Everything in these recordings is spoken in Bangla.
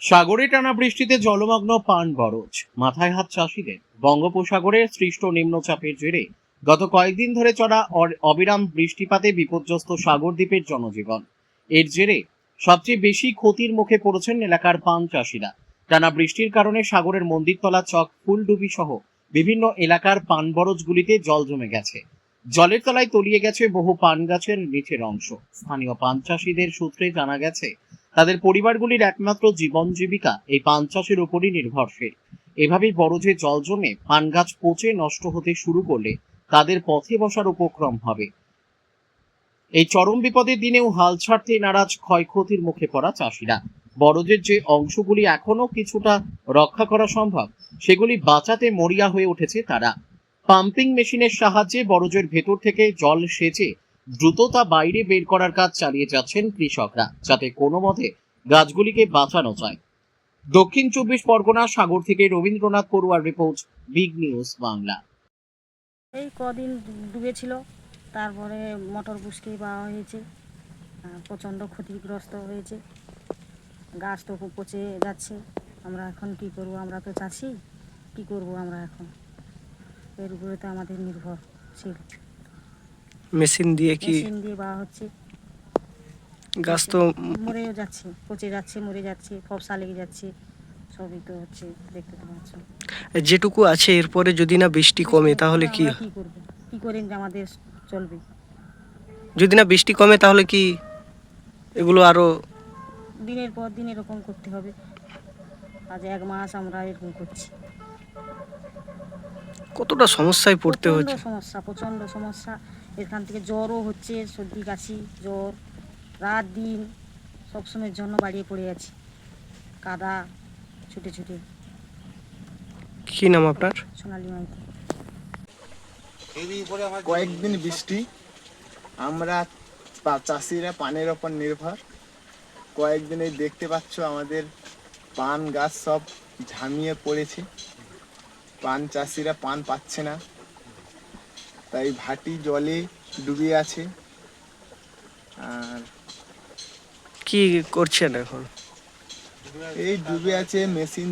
সাগরে টানা বৃষ্টিতে জলমগ্ন পান বরজ, মাথায় হাত চাষিদের। বঙ্গোপসাগরে সৃষ্ট নিম্নচাপের জেরে গত কয়েকদিন ধরে চলা অবিরাম বৃষ্টিপাতে বিপর্যস্ত সাগর দ্বীপের জনজীবন। এর জেরে সবচেয়ে বেশি ক্ষতির মুখে পড়েছেন এলাকার পান চাষিরা। টানা বৃষ্টির কারণে সাগরের মন্দিরতলা চক, ফুলডুবি সহ বিভিন্ন এলাকার পান বরজগুলিতে জল জমে গেছে। জলের তলায় তলিয়ে গেছে বহু পান গাছের নিচের অংশ। স্থানীয় পান চাষিদের সূত্রে জানা গেছে, তাদের পরিবারগুলির একমাত্র জীবন জীবিকা এই পান চাষের উপরই নির্ভরশীল। এভাবেই বরজে জল জমে পান গাছ পচে নষ্ট হতে শুরু করলে তাদের পথে বসার উপক্রম হবে। এই চরম বিপদের দিনেও হাল ছাড়তে নারাজ ক্ষয়ক্ষতির মুখে পড়া চাষিরা। বরজের যে অংশগুলি এখনো কিছুটা রক্ষা করা সম্ভব, সেগুলি বাঁচাতে মরিয়া হয়ে উঠেছে তারা। পাম্পিং মেশিনের সাহায্যে বরজের ভেতর থেকে জল সেচে দ্রুত তা বাইরে বের করার কাজ চালিয়ে যাচ্ছেন কৃষকরা, যাতে কোনো মতে গাছগুলিকে বাঁচানো যায়। দক্ষিণ 24 পরগনা সাগর থেকে রবীন্দ্রনাথ পড়ুয়ার রিপোর্ট, বিগ নিউজ বাংলা। এই কদিন ডুবেছিল, তারপরে মোটর বুসকে পাওয়া হয়েছে, প্রচণ্ড ক্ষতিগ্রস্ত হয়েছে, গাছ তো খুব পচে যাচ্ছে। আমরা এখন কি করব? আমরা তো চাষি, কি করব আমরা এখন? এর উপরে তো আমাদের নির্ভরশীল। মেশিন দিয়ে পাওয়া হচ্ছে, গাছ তো মরেও যাচ্ছে, পচে যাচ্ছে, মরে যাচ্ছে, ফপসা লেগে যাচ্ছে, সবই তো হচ্ছে, দেখতে তো পাচ্ছ। যেটুকু আছে এরপরে যদি না বৃষ্টি কমে তাহলে কি কি করব? কি করে আমাদের চলবে? যদি না বৃষ্টি কমে তাহলে কি এগুলো আরো দিনের পর দিন এরকম করতে হবে। আজ 1 মাস আমরা এরকম করছি। কতটা সমস্যায় পড়তে হচ্ছে? প্রচণ্ড সমস্যা। এখান থেকে জ্বরও হচ্ছে, সর্দি কাশি জ্বর, রাত দিন সবসময়ের জন্য বাড়িয়ে পড়ে আছি, কাদা ছুটে ছুটে। কি নাম আপনার? সোনালী মাইতি। কয়েকদিন বৃষ্টি, আমরা চাষিরা পানের ওপর নির্ভর। কয়েকদিনে দেখতে পাচ্ছ আমাদের পান গাছ সব ঝামিয়ে পড়েছে, পান চাষিরা পান পাচ্ছে না, তাই ভাটি জলে ডুবে আছে। আর কি করছেন এখন? এই ডুবে আছে, মেশিন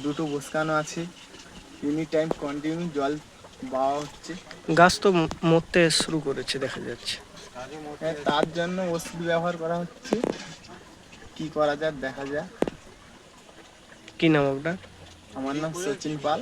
দুটো বসানো আছে, এনি টাইম কন্টিনিউ জল বাওয়া হচ্ছে। গাছ তো মরতে শুরু করেছে দেখা যাচ্ছে। তার জন্য ওষুধ ব্যবহার করা হচ্ছে, কি করা যায় দেখা যায়। কি নাম আপনার? আমার নাম সচিন পাল।